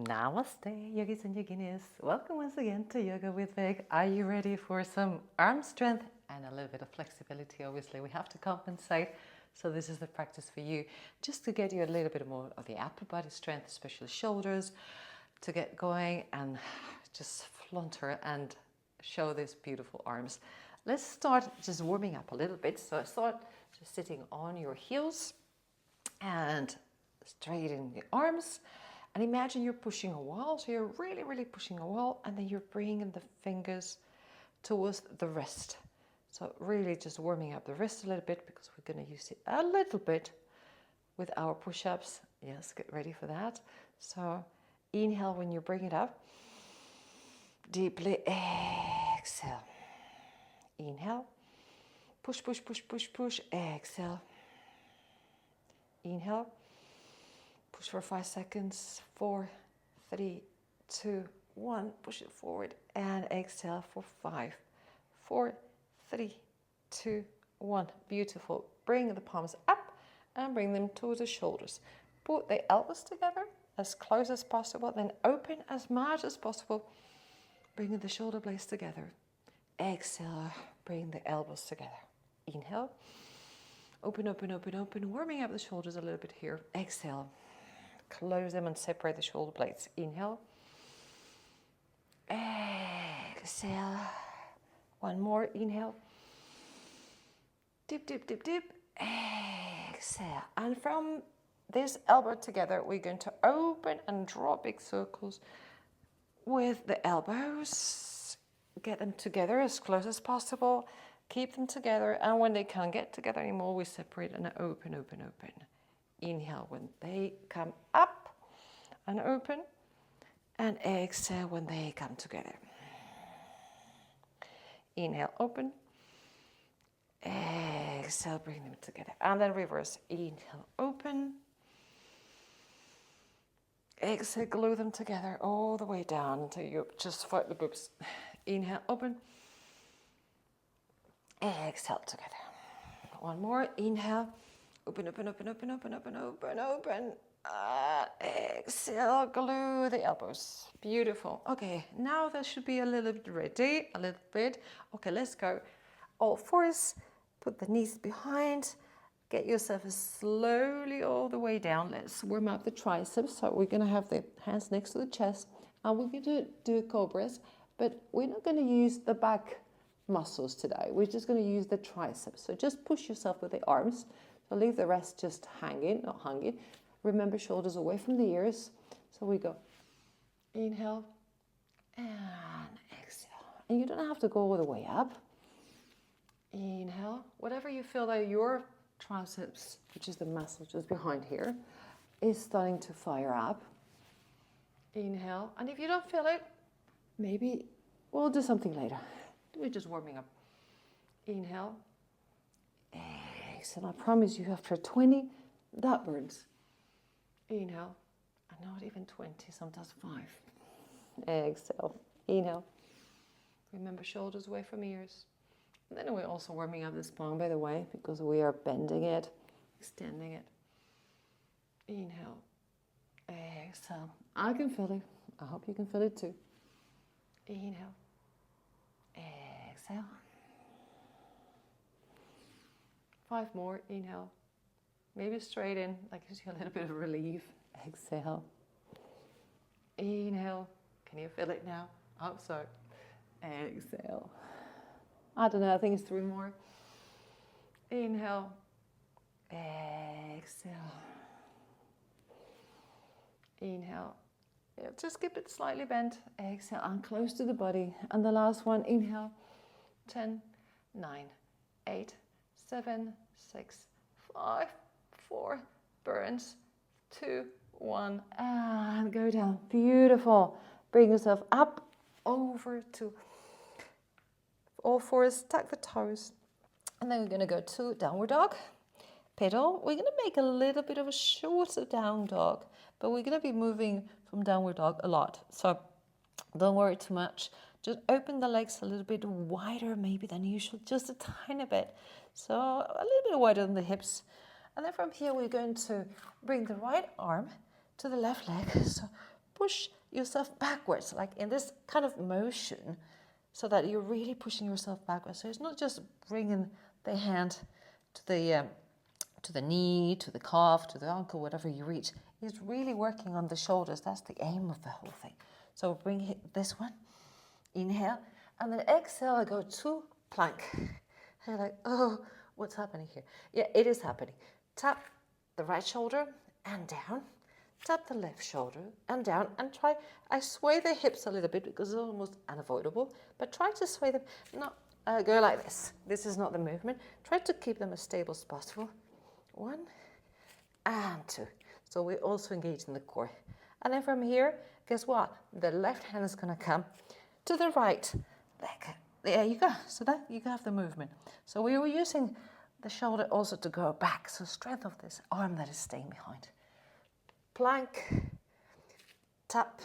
Namaste, yogis and yoginis. Welcome once again to Yoga with Meg. Are you ready for some arm strength and a little bit of flexibility? Obviously, we have to compensate. So this is the practice for you, just to get you a little bit more of the upper body strength, especially shoulders, to get going and just flunter and show these beautiful arms. Let's start just warming up a little bit. So start just sitting on your heels and straighten the arms. And imagine you're pushing a wall, so you're really pushing a wall, and then you're bringing the fingers towards the wrist. So really just warming up the wrist a little bit, because we're going to use it a little bit with our push-ups. Yes, get ready for that. So inhale when you bring it up. Deeply exhale. Inhale. Push, push, push, push, push. Exhale. Inhale. Push for 5 seconds. 4, 3, 2, 1. Push it forward and exhale for 5, 4, 3, 2, 1. Beautiful. Bring the palms up and bring them towards the shoulders. Put the elbows together as close as possible. Then open as much as possible. Bring the shoulder blades together. Exhale. Bring the elbows together. Inhale. Open, open, open, open. Warming up the shoulders a little bit here. Exhale. Close them and separate the shoulder blades. Inhale. Exhale. One more. Inhale. Dip, dip, dip, dip. Exhale. And from this elbow together, we're going to open and draw big circles with the elbows. Get them together as close as possible. Keep them together. And when they can't get together anymore, we separate and open, open, open. Inhale when they come up and open, and exhale when they come together. Inhale, open. Exhale, bring them together. And then reverse. Inhale, open. Exhale, glue them together all the way down until you just fight the boobs. Inhale, open. Exhale together. One more. Inhale. Open, open, open, open, open, open, open, open. Exhale, glue the elbows. Beautiful. Okay, now that should be a little bit ready. A little bit. Okay, let's go. All fours. Put the knees behind. Get yourself slowly all the way down. Let's warm up the triceps. So we're going to have the hands next to the chest. And we're going to do cobras. But we're not going to use the back muscles today. We're just going to use the triceps. So just push yourself with the arms. So leave the rest just hanging, not hanging. Remember, shoulders away from the ears. So we go inhale and exhale. And you don't have to go all the way up. Inhale. Whatever you feel that your triceps, which is the muscle just behind here, is starting to fire up. Inhale. And if you don't feel it, maybe we'll do something later. We're just warming up. Inhale. Exhale. I promise you, after 20, that burns. Inhale. And not even 20, sometimes 5. Exhale. Inhale. Remember, shoulders away from ears. And then we're also warming up the spine, by the way, because we are bending it, extending it. Inhale. Exhale. I can feel it. I hope you can feel it too. Inhale. Exhale. 5 more. Inhale. Maybe straight in. That gives you a little bit of relief. Exhale. Inhale. Can you feel it now? I hope so. Exhale. I don't know. I think it's 3 more. Inhale. Exhale. Inhale. Yeah, just keep it slightly bent. Exhale and close to the body. And the last one. Inhale. 10, 9, 8, 7, 6, 5, 4, burns, 2, 1, and go down. Beautiful. Bring yourself up, over to all fours, tuck the toes, and then we're going to go to downward dog. Pedal. We're going to make a little bit of a shorter down dog, but we're going to be moving from downward dog a lot. So don't worry too much. Just open the legs a little bit wider maybe than usual, just a tiny bit. So a little bit wider than the hips. And then from here, we're going to bring the right arm to the left leg. So push yourself backwards, like in this kind of motion, so that you're really pushing yourself backwards. So it's not just bringing the hand to the knee, to the calf, to the ankle, whatever you reach. It's really working on the shoulders. That's the aim of the whole thing. So bring this one, inhale, and then exhale, I go to plank. And you're like, oh, what's happening here? Yeah, it is happening. Tap the right shoulder and down. Tap the left shoulder and down, and try, I sway the hips a little bit because it's almost unavoidable, but try to sway them, not go like this. This is not the movement. Try to keep them as stable as possible. 1 and 2. So we also engage in the core. And then from here, guess what? The left hand is going to come to the right leg. There you go. So that you have the movement. So we were using the shoulder also to go back. So strength of this arm that is staying behind. Plank, tap,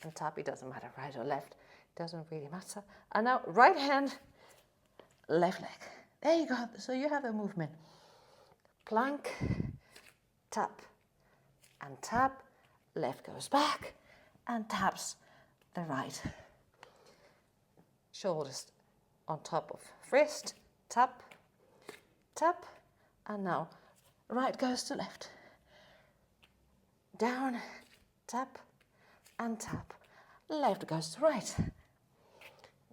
and tap. It doesn't matter right or left. It doesn't really matter. And now right hand, left leg. There you go. So you have the movement. Plank, tap, and tap. Left goes back and taps the right. Shoulders on top of wrist. Tap, tap, and now right goes to left. Down, tap, and tap. Left goes to right.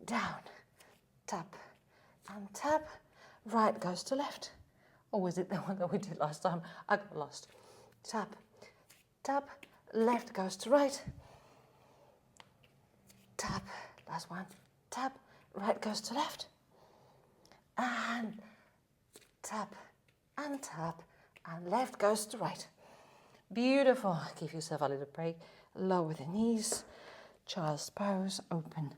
Down, tap, and tap. Right goes to left. Or was it the one that we did last time? I got lost. Tap, tap. Left goes to right. Tap. Last one. Tap. Right goes to left. And tap, and tap. And left goes to right. Beautiful. Give yourself a little break. Lower the knees. Child's pose. Open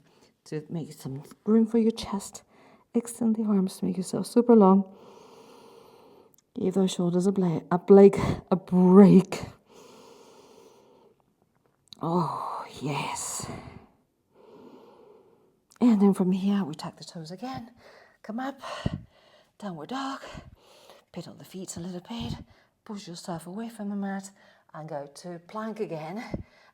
to make some room for your chest. Extend the arms. Make yourself super long. Give those shoulders a break. Oh, yes. And then from here, we tuck the toes again. Come up. Downward dog. Pedal the feet a little bit. Push yourself away from the mat and go to plank again.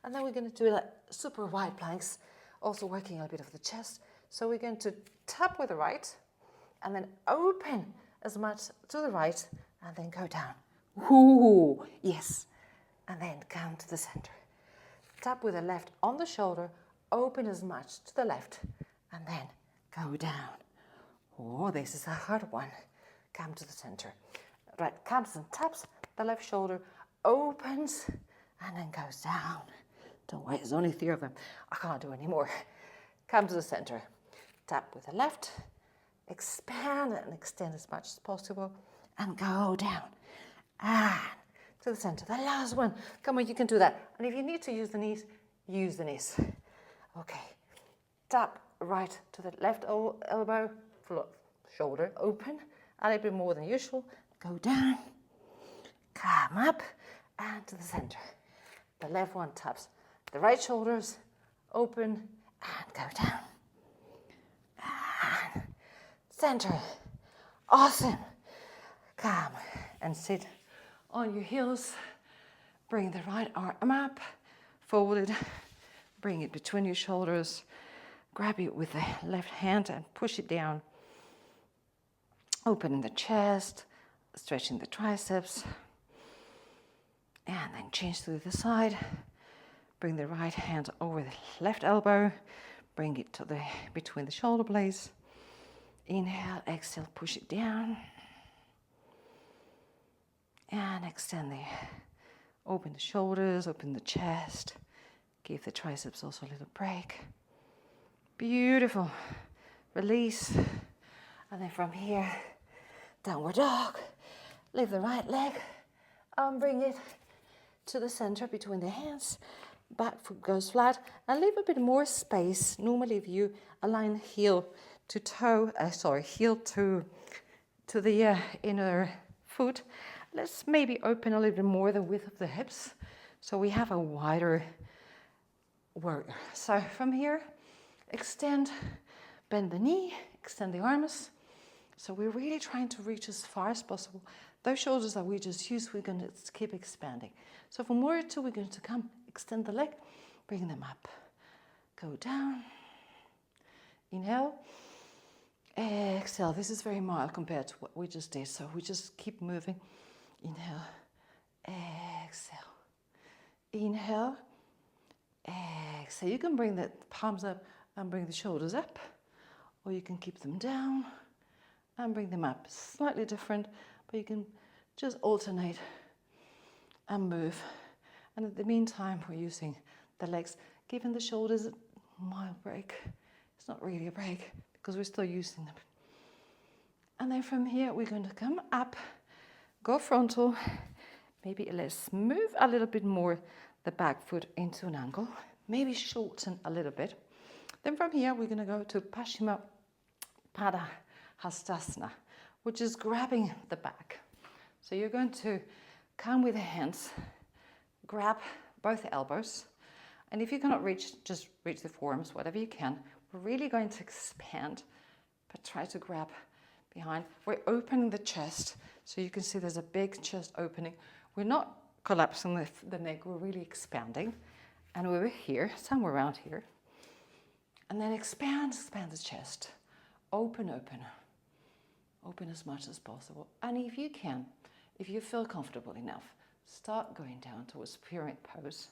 And then we're going to do like super wide planks, also working a bit of the chest. So we're going to tap with the right and then open as much to the right and then go down. Ooh, yes. And then come to the center. Tap with the left on the shoulder, open as much to the left and then go down. Oh, this is a hard one. Come to the center. Right, comes and taps. The left shoulder opens and then goes down. Don't worry, there's only 3 of them. I can't do any more. Come to the center. Tap with the left. Expand and extend as much as possible. And go down. And to the center. The last one. Come on, you can do that. And if you need to use the knees, use the knees. Okay. Tap right to the left elbow. Shoulder open. A little bit more than usual. Go down. Come up. And to the center. The left one taps the right shoulders. Open. And go down. And center. Awesome. Come and sit on your heels. Bring the right arm up, fold it, bring it between your shoulders, grab it with the left hand and push it down. Opening the chest, stretching the triceps, and then change to the side. Bring the right hand over the left elbow, bring it to between the shoulder blades. Inhale, exhale, push it down. And extend open the shoulders, open the chest. Give the triceps also a little break. Beautiful. Release. And then from here, downward dog. Lift the right leg. Bring it to the center between the hands. Back foot goes flat. And leave a bit more space. Normally if you align heel to toe, heel to the inner foot, let's maybe open a little bit more the width of the hips so we have a wider work. So from here, extend, bend the knee, extend the arms. So we're really trying to reach as far as possible. Those shoulders that we just used, we're going to keep expanding. So from warrior 2, we're going to come, extend the leg, bring them up, go down, inhale, exhale. This is very mild compared to what we just did, so we just keep moving. Inhale, exhale, inhale, exhale. You can bring the palms up and bring the shoulders up, or you can keep them down and bring them up. Slightly different, but you can just alternate and move. And in the meantime, we're using the legs, giving the shoulders a mild break. It's not really a break because we're still using them. And then from here, we're going to come up, go frontal. Maybe let's move a little bit more the back foot into an angle. Maybe shorten a little bit. Then from here, we're going to go to Paschimottanasana, which is grabbing the back. So you're going to come with the hands, grab both elbows, and if you cannot reach, just reach the forearms, whatever you can. We're really going to expand, but try to grab behind. We're opening the chest, so you can see there's a big chest opening. We're not collapsing the neck, we're really expanding. And over here, somewhere around here. And then expand the chest. Open as much as possible. And if you can, if you feel comfortable enough, start going down towards pyramid pose.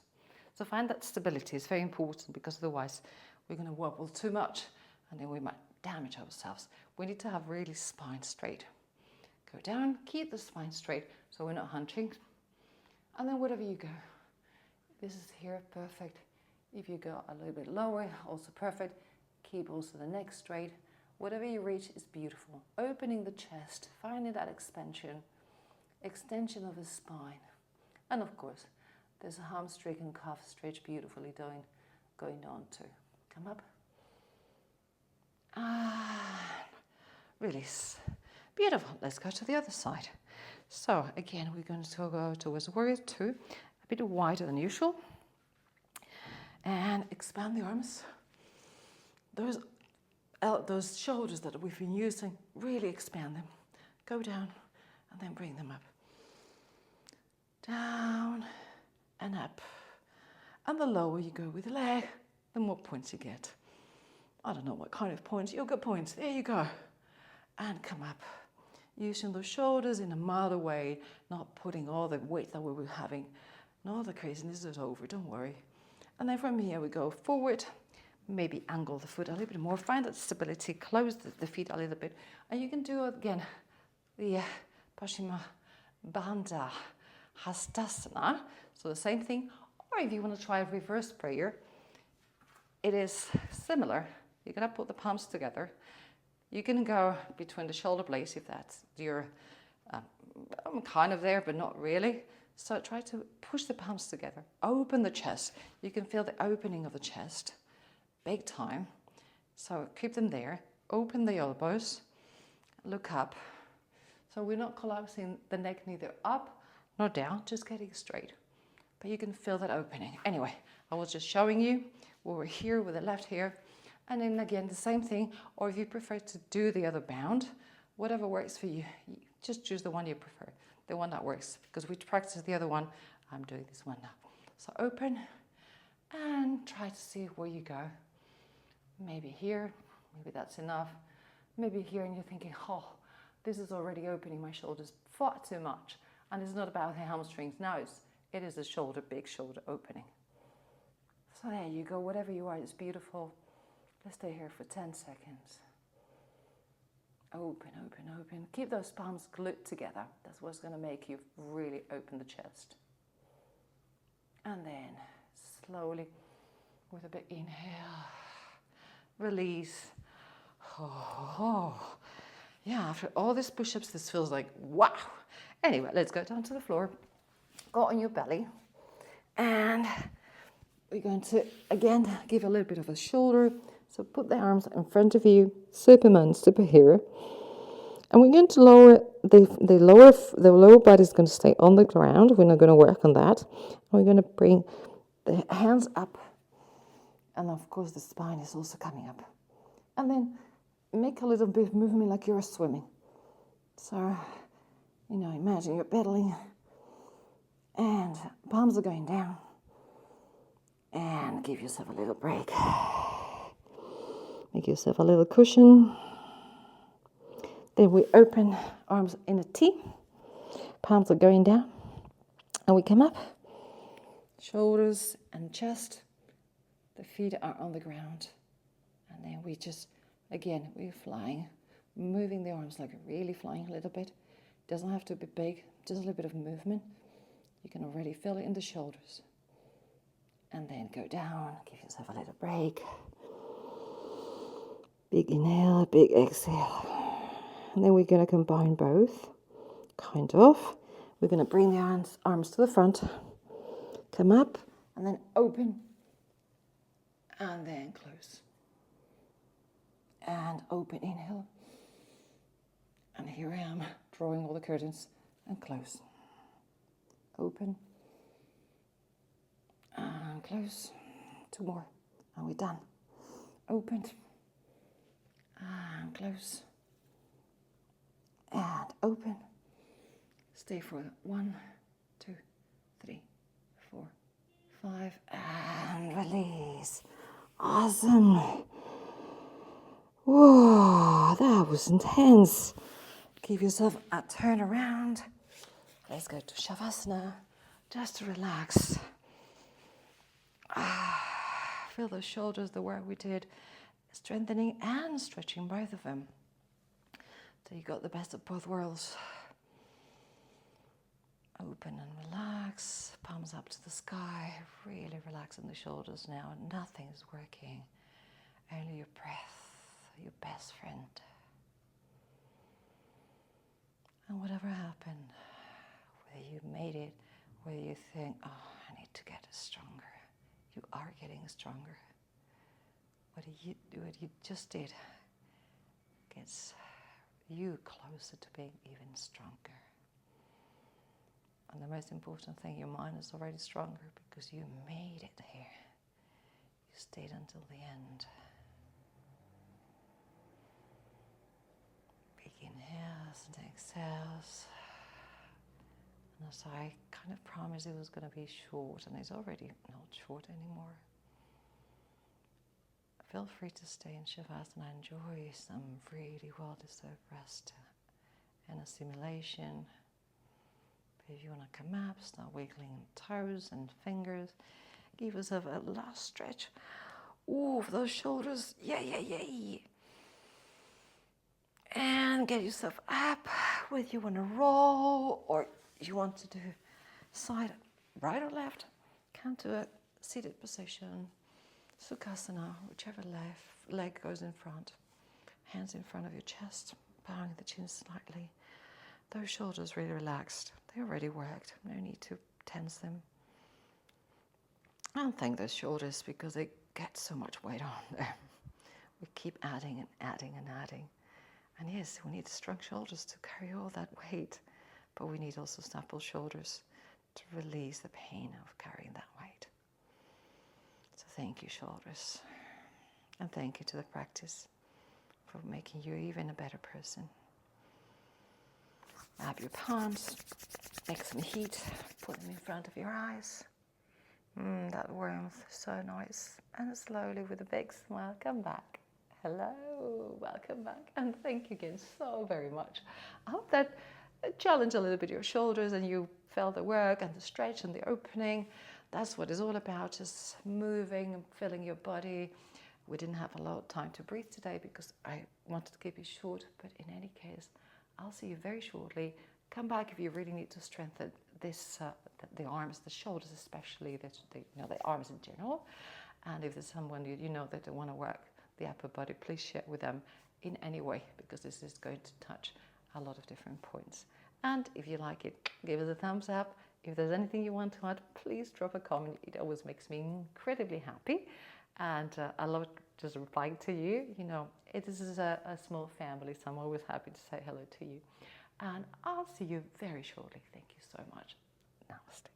So find that stability is very important, because otherwise we're going to wobble too much and then we might damage ourselves. We need to have really spine straight. Go down, keep the spine straight so we're not hunching. And then whatever you go. This is here, perfect. If you go a little bit lower, also perfect. Keep also the neck straight. Whatever you reach is beautiful. Opening the chest, finding that expansion of the spine. And of course, there's a hamstring and calf stretch beautifully going on too. Come up. Release. Beautiful. Let's go to the other side. So again, we're going to go towards Warrior 2, a bit wider than usual. And expand the arms. Those shoulders that we've been using, really expand them. Go down and then bring them up. Down and up. And the lower you go with the leg, the more points you get. I don't know what kind of points. You'll get points. There you go. And come up. Using those shoulders in a milder way, not putting all the weight that we were having. No, the craziness is over, don't worry. And then from here we go forward. Maybe angle the foot a little bit more. Find that stability. Close the feet a little bit. And you can do again the Paschimottanasana. So the same thing. Or if you want to try a reverse prayer, it is similar. You're going to put the palms together. You can go between the shoulder blades if that's your, I'm kind of there, but not really. So try to push the palms together. Open the chest. You can feel the opening of the chest. Big time. So keep them there. Open the elbows. Look up. So we're not collapsing the neck neither up nor down, just getting straight. But you can feel that opening. Anyway, I was just showing you. We were here with the left here. And then again, the same thing. Or if you prefer to do the other bound, whatever works for you, just choose the one you prefer. The one that works. Because we practice the other one. I'm doing this one now. So open and try to see where you go. Maybe here, maybe that's enough. Maybe here and you're thinking, oh, this is already opening my shoulders far too much. And it's not about the hamstrings. Now it is a shoulder, big shoulder opening. So there you go, whatever you are, it's beautiful. Let's stay here for 10 seconds. Open, open, open. Keep those palms glued together. That's what's going to make you really open the chest. And then slowly, with a big inhale, release. Oh. Yeah, after all these push-ups, this feels like, wow. Anyway, let's go down to the floor. Go on your belly. And we're going to, again, give a little bit of a shoulder. So put the arms in front of you, Superman, superhero. And we're going to lower, the lower body is going to stay on the ground. We're not going to work on that. And we're going to bring the hands up. And of course, the spine is also coming up. And then make a little bit of movement like you're swimming. So, imagine you're pedaling and palms are going down. And give yourself a little break. Make yourself a little cushion. Then we open arms in a T. Palms are going down. And we come up. Shoulders and chest. The feet are on the ground. And then we just, again, we're flying. Moving the arms like really flying a little bit. Doesn't have to be big. Just a little bit of movement. You can already feel it in the shoulders. And then go down. Give yourself a little break. Big inhale, big exhale. And then we're going to combine both. Kind of. We're going to bring the arms to the front. Come up. And then open. And then close. And open, inhale. And here I am, drawing all the curtains. And close. Open. And close. 2 more. And we're done. Open. And close. And open. Stay for 1, 2, 3, 4, 5. And release. Awesome. Whoa, that was intense. Give yourself a turn around. Let's go to Shavasana. Just to relax. Feel the shoulders, the work we did. Strengthening and stretching both of them. So you got the best of both worlds. Open and relax. Palms up to the sky. Really relaxing the shoulders now. Nothing is working. Only your breath, your best friend. And whatever happened, whether you made it, whether you think, oh, I need to get stronger. You are getting stronger. What you just did gets you closer to being even stronger. And the most important thing, your mind is already stronger because you made it here. You stayed until the end. Big inhales and exhales. And as I kind of promised it was going to be short, and it's already not short anymore. Feel free to stay in Shavasana. Enjoy some really well-deserved rest and a simulation. But if you want to come up, start wiggling toes and fingers. Give yourself a last stretch. Ooh, those shoulders. Yay. And get yourself up. Whether you want to roll or you want to do side, right or left. Come to a seated position. Sukhasana, whichever leg goes in front. Hands in front of your chest, bowing the chin slightly. Those shoulders really relaxed. They already worked. No need to tense them. And thank those shoulders because they get so much weight on there. We keep adding and adding and adding. And yes, we need strong shoulders to carry all that weight. But we need also supple shoulders to release the pain of carrying that weight. So thank you, shoulders. And thank you to the practice for making you even a better person. Grab your palms, make some heat, put them in front of your eyes. That warmth, so nice. And slowly with a big smile, come back. Hello, welcome back. And thank you again so very much. I hope that challenged a little bit your shoulders and you felt the work and the stretch and the opening. That's what it's all about, just moving and filling your body. We didn't have a lot of time to breathe today because I wanted to keep it short, but in any case, I'll see you very shortly. Come back if you really need to strengthen this, the arms, the shoulders especially, the arms in general. And if there's someone you know that they want to work the upper body, please share with them in any way because this is going to touch a lot of different points. And if you like it, give us a thumbs up. If there's anything you want to add, please drop a comment. It always makes me incredibly happy. And I love just replying to you. You know, it is a small family, so I'm always happy to say hello to you. And I'll see you very shortly. Thank you so much. Namaste.